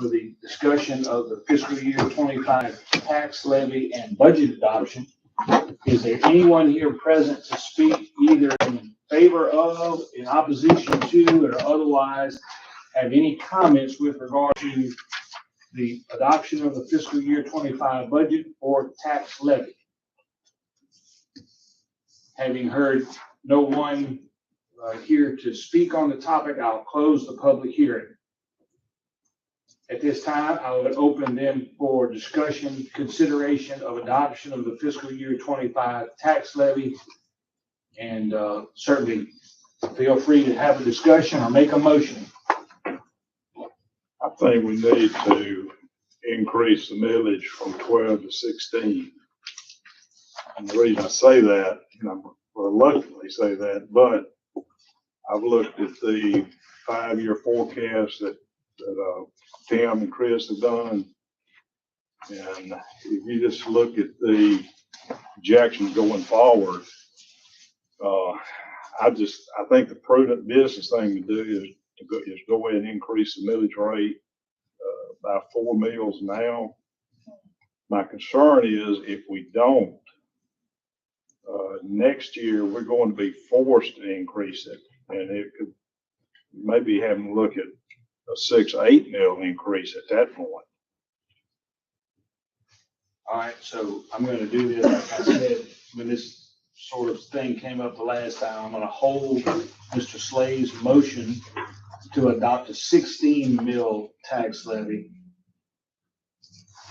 for the discussion of the fiscal year 25 tax levy and budget adoption. Is there anyone here present to speak either in favor of, in opposition to, or otherwise have any comments with regard to the adoption of the fiscal year 25 budget or tax levy? Having heard no one here to speak on the topic, I'll close the public hearing. At this time, I would open them for discussion, consideration of adoption of the fiscal year 25 tax levy. And certainly feel free to have a discussion or make a motion. I think we need to increase the millage from 12 to 16. And the reason I say that, and I reluctantly say that, but I've looked at the 5-year forecast that Tim and Chris have done. And if you just look at the projections going forward, I think the prudent business thing to do is go ahead and increase the millage rate by 4 mills now. My concern is if we don't, next year we're going to be forced to increase it, and it could maybe having to look at a 6 or 8 mil increase at that point. All right, so I'm going to do this. Like I said, when this sort of thing came up the last time, I'm going to hold Mr. Slade's motion to adopt a 16 mil tax levy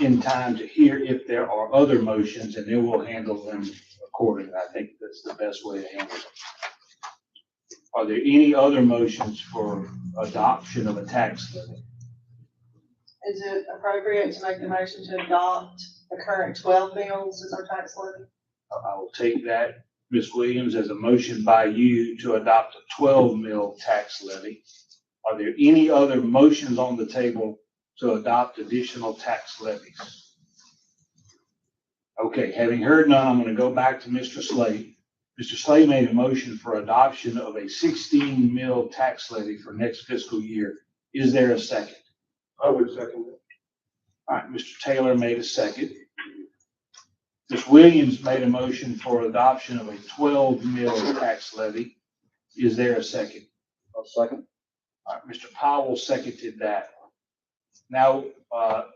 in time to hear if there are other motions, and then we'll handle them accordingly. I think that's the best way to handle it. Are there any other motions for adoption of a tax levy? Is it appropriate to make the motion to adopt the current 12 mills as our tax levy? I will take that, Ms. Williams, as a motion by you to adopt a 12 mil tax levy. Are there any other motions on the table to adopt additional tax levies? Okay, having heard none, I'm going to go back to Mr. Slade. Mr. Slade made a motion for adoption of a 16 mil tax levy for next fiscal year. Is there a second? I would second it. All right, Mr. Taylor made a second. Ms. Williams made a motion for adoption of a 12 mil tax levy. Is there a second? I'll second. All right, Mr. Powell seconded that. Now, I'll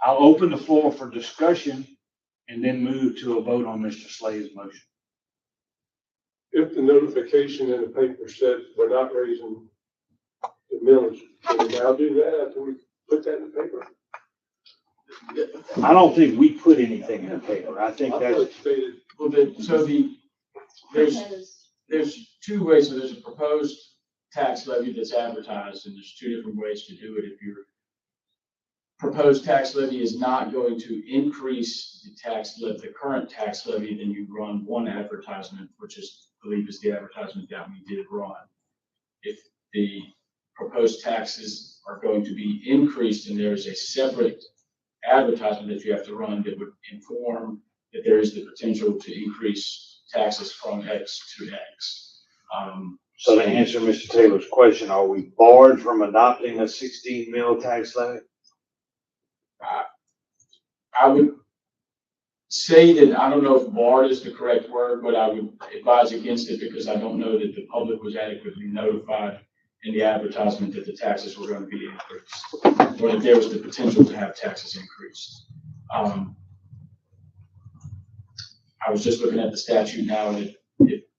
open the floor for discussion and then move to a vote on Mr. Slade's motion. If the notification in the paper said we're not raising the millage, can we now do that after we put that in the paper? I don't think we put anything in the paper. I think that's stated. Well, there's 2 ways. So there's a proposed tax levy that's advertised, and there's 2 different ways to do it. If your proposed tax levy is not going to increase the current tax levy, then you run one advertisement, which I believe is the advertisement that we did run. If the proposed taxes are going to be increased, and there's a separate advertisement that you have to run that would inform that there is the potential to increase taxes from X to X. so. To answer Mr. Taylor's question, are we barred from adopting a 16 mil tax levy? I would say that I don't know if barred is the correct word, but I would advise against it because I don't know that the public was adequately notified in the advertisement that the taxes were going to be increased, or that there was the potential to have taxes increased. I was just looking at the statute now, and it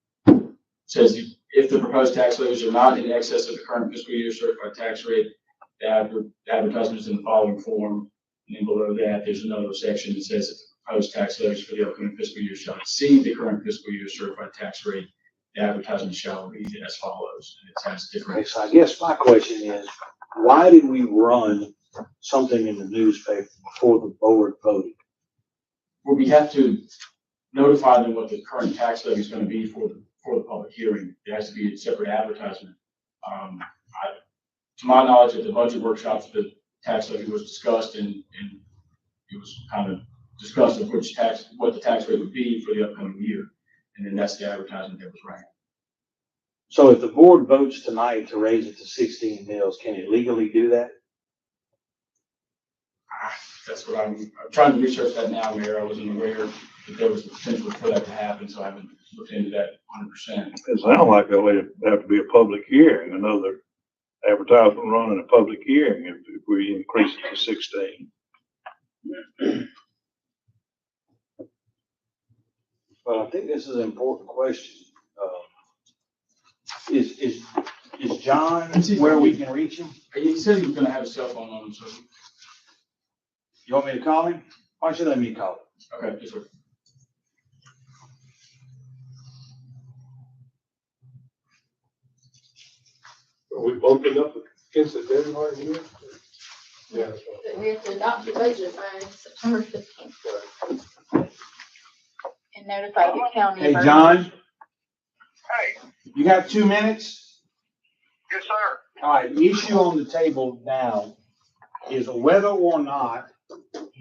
says if the proposed tax levies are not in excess of the current fiscal year certified tax rate, the advertisement is in the following form. And then below that, there's another section that says if the proposed tax levies for the upcoming fiscal year shall exceed the current fiscal year certified tax rate, the advertisement shall read as follows. And it has different. Okay, so I guess my question is, why did we run something in the newspaper before the board voted? Well, we have to notify them what the current tax levy is going to be for the public hearing. There has to be a separate advertisement. To my knowledge, at the budget workshops, the tax levy was discussed, and it was kind of discussed of what the tax rate would be for the upcoming year. And then that's the advertisement that was ran. So if the board votes tonight to raise it to 16 mils, can it legally do that? That's what I'm trying to research that now, Mayor. I wasn't aware that there was the potential for that to happen, so I haven't looked into that 100%. It sounds like there'll have to be a public hearing, another advertisement running a public hearing if we increase it to 16. Well, I think this is an important question. Is John where we can reach him? He said he was gonna have a cell phone on him, so. You want me to call him? Why don't you let me call him? Okay, yes, sir. Are we bumping up against the deadline here? Yeah. We have to adopt the budget by September 15th. And notify the county. Hey, of our- John, Hey, you have 2 minutes? yes, sir. All right, the issue on the table now is whether or not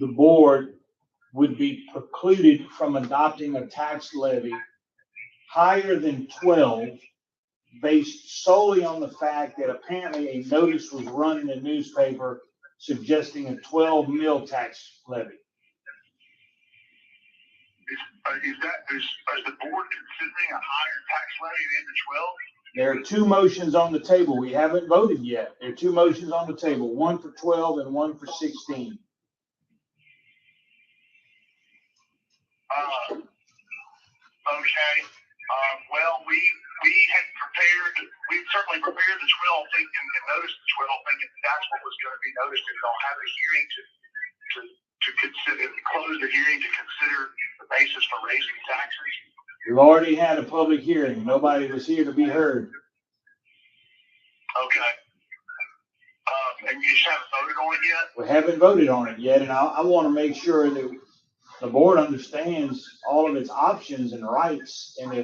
the board would be precluded from adopting a tax levy higher than 12 based solely on the fact that apparently a notice was run in the newspaper suggesting a 12 mil tax levy. Is the board considering a higher tax levy than the 12? There are 2 motions on the table. We haven't voted yet. There are 2 motions on the table, one for 12 and one for 16. Okay. Well, we had prepared, we certainly prepared the 12 thinking and noticed the 12 thinking that's what was going to be noticed, and they'll have a hearing to consider, close the hearing to consider the basis for raising taxes. We've already had a public hearing. Nobody was here to be heard. Okay. And you just haven't voted on it yet? We haven't voted on it yet, and I want to make sure that the board understands all of its options and rights. And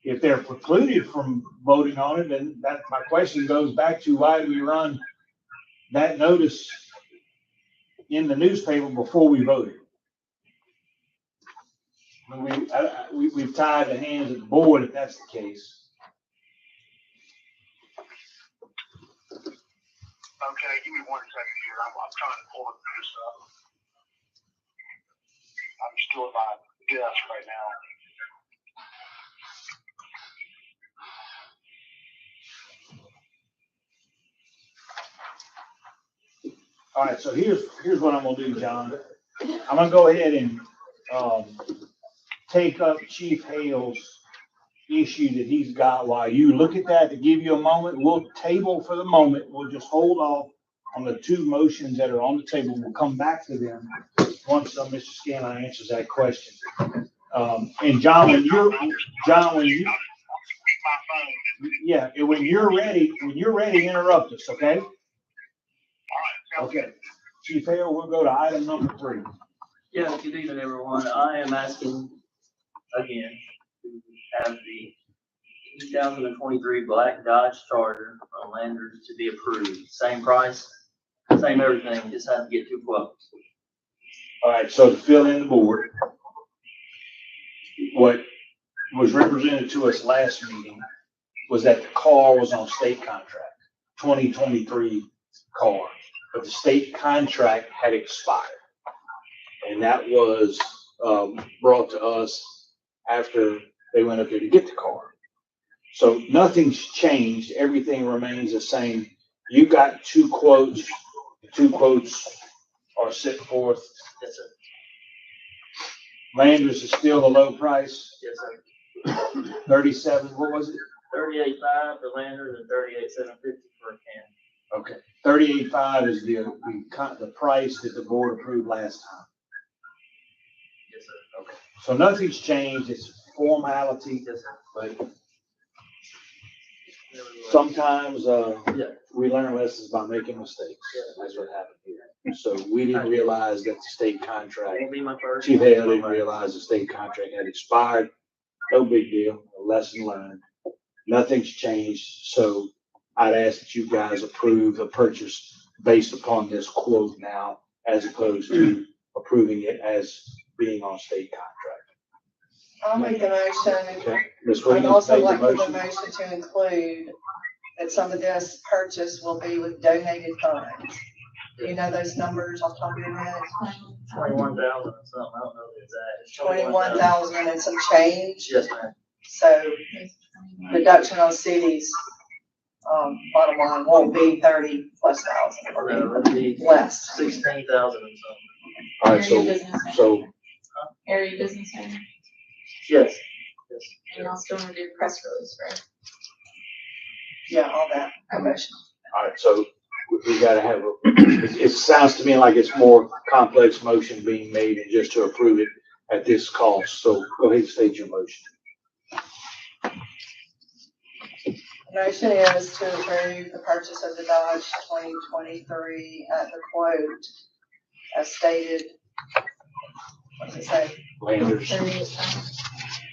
if they're precluded from voting on it, then my question goes back to why do we run that notice in the newspaper before we voted? I mean, we've tied the hands of the board if that's the case. Okay, give me 1 second here. I'm trying to pull this up. I'm still at my desk right now. All right, so here's what I'm gonna do, John. I'm gonna go ahead and take up Chief Hale's issue that he's got while you look at that to give you a moment. We'll table for the moment. We'll just hold off on the 2 motions that are on the table. We'll come back to them once Mr. Scanlon answers that question. And John, when you, yeah, and when you're ready, interrupt us, okay? Okay. Chief Hale, we'll go to item number 3. Yeah, good evening, everyone. I am asking again to have the 2023 Black Dodge Charger from Landers to be approved. Same price, same everything, just have to get 2 quotes. All right, so to fill in the board, what was represented to us last meeting was that the car was on state contract, 2023 car, but the state contract had expired. And that was brought to us after they went up there to get the car. So nothing's changed. Everything remains the same. You got 2 quotes. The 2 quotes are set forth. Yes, sir. Landers is still the low price. Yes, sir. 37, what was it? 38.5 for Landers and 38.750 for a can. Okay, 38.5 is the price that the board approved last time. Yes, sir. Okay, so nothing's changed. It's formality, Yes, sir. but sometimes we learn lessons by making mistakes. That's what happened here. So we didn't realize that the state contract, Won't be my first. Chief Hale didn't realize the state contract had expired. No big deal, a lesson learned. Nothing's changed, so I'd ask that you guys approve the purchase based upon this quote now, as opposed to approving it as being on state contract. I'll make the motion. Okay, Ms. I'd Williams also made the like for the motion. motion to include that some of this purchase will be with donated funds. You know those numbers off the top of your head? 21,000 or something, I don't know the exact. It's 21,000 and some change. Yes, ma'am. So reduction on cities, bottom line won't be 30 plus thousand. It'll be Less. 16,000 and something. All right, Area business so Area business owner, Yes. Yes. and y'all still wanna do press release, right? Yeah, all that promotion. all right, so we gotta have it sounds to me like it's more complex motion being made than just to approve it at this cost. So go ahead and state your motion. Motion is to approve the purchase of the Dodge 2023 at the quote as stated. What does it say? Landers,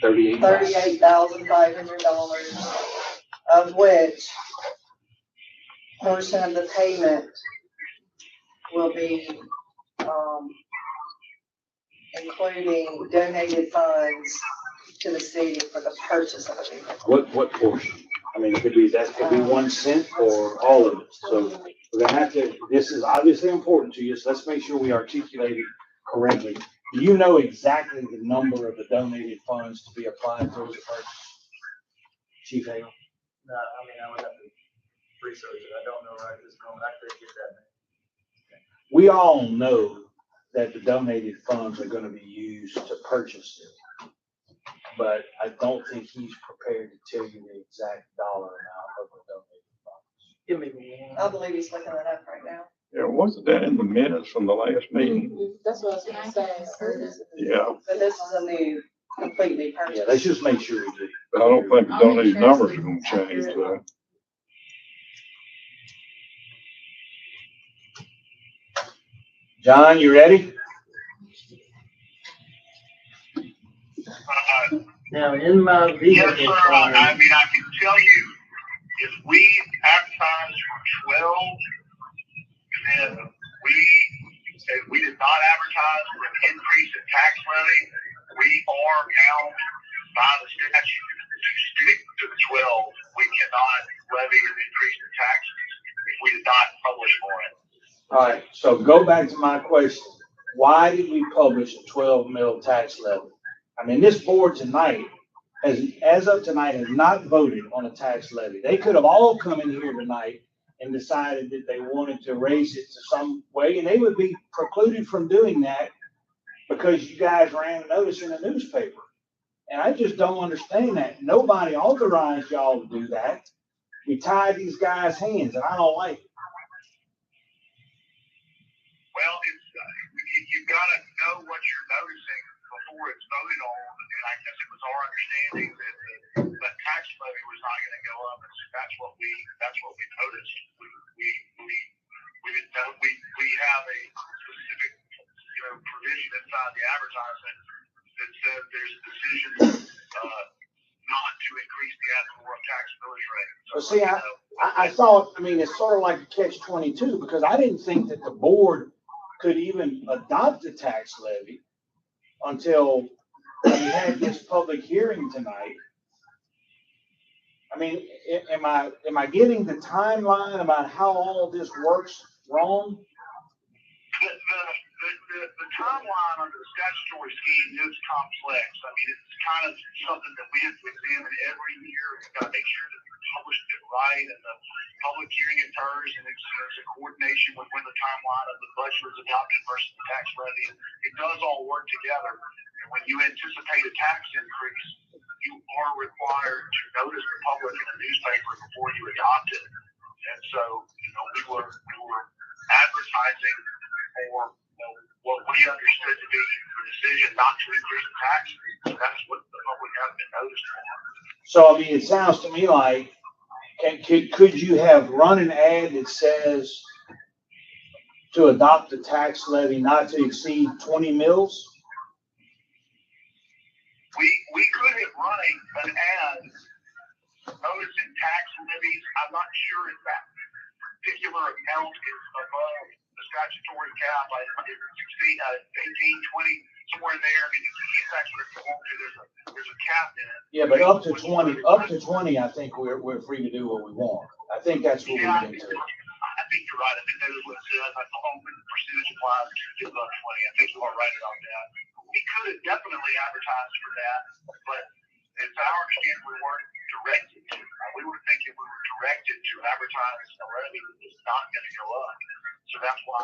38,000. $38,500, of which portion of the payment will be, including donated funds to the city for the purchase of the vehicle. what portion? I mean, that could be 1 cent or all of it. So we're gonna have to, this is obviously important to you, so let's make sure we articulate it correctly. Do you know exactly the number of the donated funds to be applied towards the purchase? Chief Hale? No, I mean, I would have to research it. I don't know right this moment. I could get that. We all know that the donated funds are gonna be used to purchase it. But I don't think he's prepared to tell you the exact dollar amount of the donated funds. Give me I one. believe he's looking it up right now. Yeah, wasn't that in the minutes from the last meeting? That's what I was gonna say. Yeah, But this is a new, completely purchase. Yeah, let's just make sure we do. but I don't think the donated numbers are gonna change, though. John, you ready? Now, in my Yes, vehicle sir. fund, I mean, I can tell you, if we advertise for 12, then if we did not advertise for an increase in tax levy, we are bound by the statute to stick to the 12. We cannot levy an increase in taxes if we did not publish for it. All right, so go back to my question. Why did we publish a 12 mil tax levy? I mean, this board tonight as of tonight, has not voted on a tax levy. They could have all come in here tonight and decided that they wanted to raise it to some way, and they would be precluded from doing that because you guys ran a notice in the newspaper. And I just don't understand that. Nobody authorized y'all to do that. We tied these guys' hands, and I don't like it. Well, you've got to know what you're noticing before it's voted on, and I guess it was our understanding that the tax levy was not going to go up, and so that's what we noticed. We didn't know, we have a specific, provision inside the advertisement that says there's a decision, not to increase the ad valorem tax millage rate. Well, see, I thought, I mean, it's sort of like a catch-22 because I didn't think that the board could even adopt a tax levy until we had this public hearing tonight. I mean, am I getting the timeline about how all this works wrong? The timeline under the statutory scheme is complex. I mean, it's kind of something that we have to examine every year. We've got to make sure that we publish it right and the public hearing occurs, and it's a coordination with when the timeline of the budget is adopted versus the tax levy. It does all work together. And when you anticipate a tax increase, you are required to notice the public in a newspaper before you adopt it. And so, we were advertising for what we understood to be the decision not to increase the taxes. So that's what the public has been noticed for. So, I mean, it sounds to me like, could you have run an ad that says to adopt the tax levy not to exceed 20 mils? We could have run an ad noticing tax levies. I'm not sure if that particular amount is above the statutory cap. It's 16, 18, 20, somewhere in there. I mean, you can't tax what you want to. There's a cap in it. Yeah, but up to 20, I think we're free to do what we want. I think that's what we get into. I think you're you're right. I think that is what it says. That's the home percentage applies to 20. I think you are right about that. We could have definitely advertised for that, but it's our understanding we weren't directed to. We were thinking we were directed to advertise a levy that's not going to go up. So that's why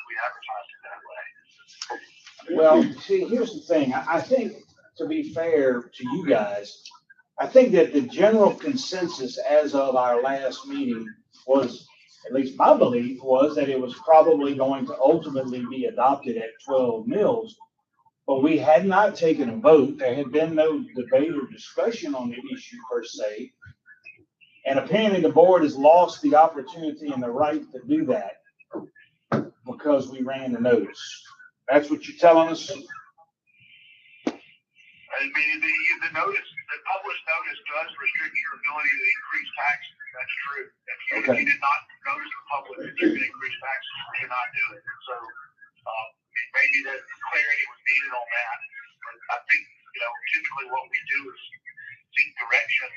we advertised it that way. Well, see, here's the thing. I think, to be fair to you guys, I think that the general consensus as of our last meeting was, at least my belief was, that it was probably going to ultimately be adopted at 12 mils. But we had not taken a vote. There had been no debate or discussion on the issue per se. And apparently the board has lost the opportunity and the right to do that because we ran the notice. That's what you're telling us? I mean, the notice, the published notice does restrict your ability to increase taxes. That's true. If you did not notice the public that you could increase taxes, you cannot do it. So, maybe that clarity was needed on that. But I think, typically what we do is seek direction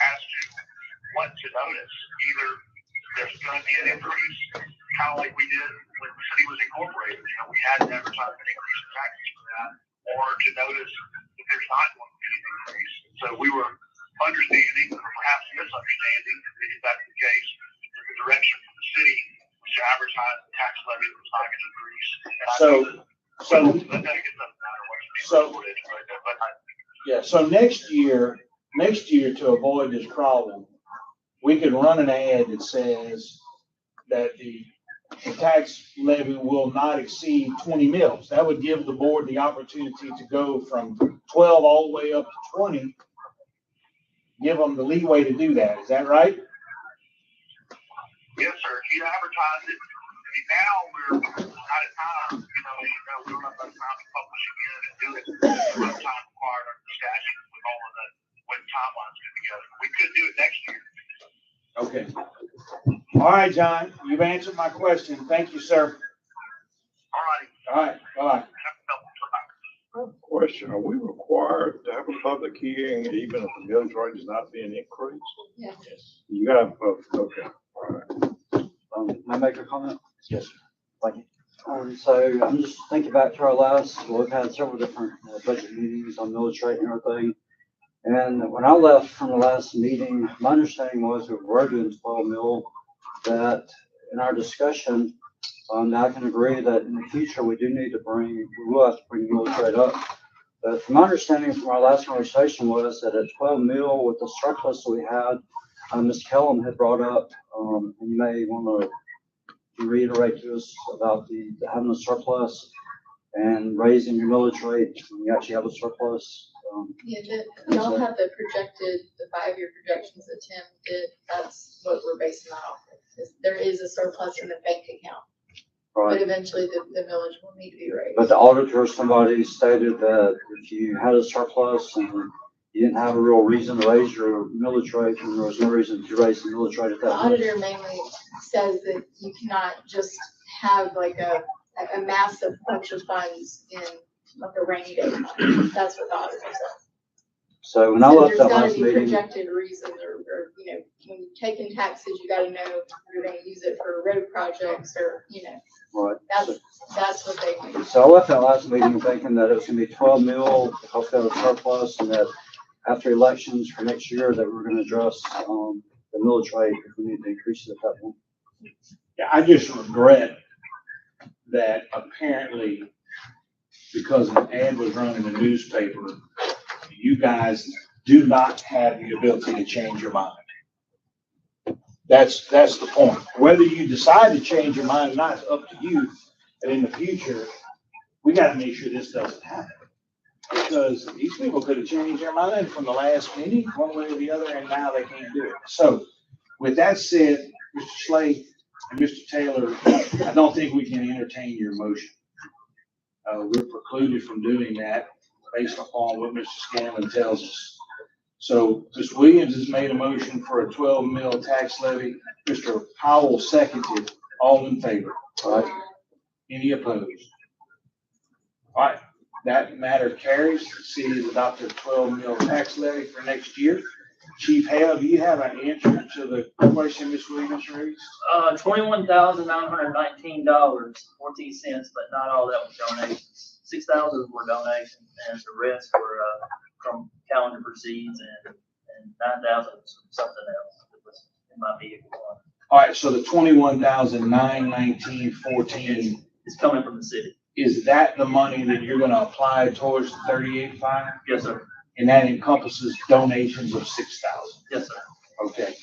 as to what to notice. Either there's going to be an increase, kind of like we did when the city was incorporated. We had to advertise an increase in taxes for that, or to notice that there's not going to be an increase. So we were understanding, or perhaps misunderstanding, if that's the case, the direction from the city was to advertise the tax levy that was not going to increase. So next year, to avoid this problem, we could run an ad that says that the tax levy will not exceed 20 mils. That would give the board the opportunity to go from 12 all the way up to 20. Give them the leeway to do that. Is that right? Yes, sir. You advertise it. I mean, now we're out of time. We don't have enough time to publish again and do it. There's no time required under the statute with all of the when timelines get together. We could do it next year. Okay. All right, John. You've answered my question. Thank you, sir. All righty. All right. Bye. Question, are we required to have a public hearing even if the millage rate is not being increased? Yes. You got to, okay, all right. May I make a comment? Yes. Thank you. So I'm just thinking back to our last, we've had several different budget meetings on millage rate and everything. And when I left from the last meeting, my understanding was that we were doing 12 mil, that in our discussion, I can agree that in the future, we will have to bring the millage rate up. But from my understanding from our last conversation was that at 12 mil with the surplus that we had, Ms. Kellum had brought up, and you may want to reiterate to us about having a surplus and raising your millage rate when you actually have a surplus. Y'all have the 5-year projections that Tim did. That's what we're basing that off of. There is a surplus in the bank account. Right. But eventually the millage will need to be raised. But the auditor, somebody stated that if you had a surplus and you didn't have a real reason to raise your millage rate, and there was no reason to raise the millage rate at that The auditor mainly says that you cannot just have like a massive bunch of funds in like a rainy day fund. That's what the auditor says. So when I left that last meeting. There's gotta be projected reasons or, when you take in taxes, you gotta know you're gonna use it for road projects or, Right. That's what they mean. So I left that last meeting thinking that it was gonna be 12 mil, because we have a surplus, and that after elections for next year, that we're gonna address, the millage rate if we need to increase it at that point. Yeah, I just regret that apparently, because an ad was run in the newspaper, you guys do not have the ability to change your mind. That's the point. Whether you decide to change your mind or not, it's up to you. And in the future, we got to make sure this doesn't happen. Because these people could have changed their mind from the last meeting, one way or the other, and now they can't do it. So with that said, Mr. Slade and Mr. Taylor, I don't think we can entertain your motion. We're precluded from doing that based upon what Mr. Scanlon tells us. So Mr. Williams has made a motion for a 12 mil tax levy. Mr. Powell seconded. All in favor? All right. Any opposed? All right. That matter carries. The city has adopted a 12 mil tax levy for next year. Chief Hale, do you have an answer to the question Ms. Williams raised? $21,919.14, but not all that was donations. 6,000 were donations, and the rest were, from calendar proceeds, and 9,000 was from something else that was in my vehicle. All right, so the 21,919.14, It's coming from the city. is that the money that you're gonna apply towards the 38.5? Yes, sir. And that encompasses donations of 6,000? Yes, sir. Okay.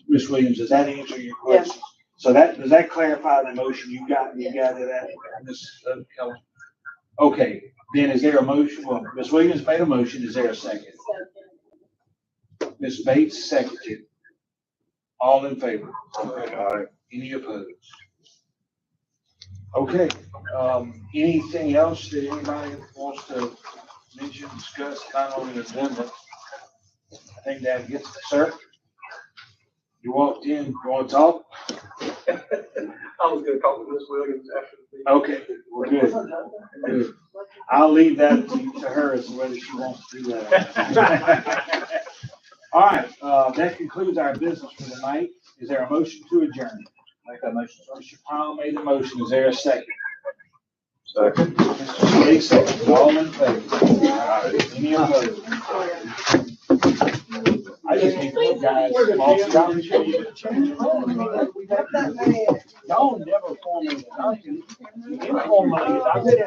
Ms. Williams, does that answer your question? So does that clarify the motion? You got that, Ms. Keller? Okay, then is there a motion? Well, Ms. Williams made a motion. Is there a second? Ms. Bates seconded. All in favor? Aye. Any opposed? Okay, anything else that anybody wants to mention, discuss, kind of on the agenda? I think that gets it, sir. You walked in, you want to talk? I was gonna talk to Ms. Williams after the meeting. Okay, we're good. Good. I'll leave that to her as to whether she wants to do that. All right, that concludes our business for the night. Is there a motion to adjourn? Make that motion. Mr. Powell made the motion. Is there a second? Second. Mr. Slade second. All in favor? Any opposed? I just need you guys. Y'all never form me nothing. Informally, I said,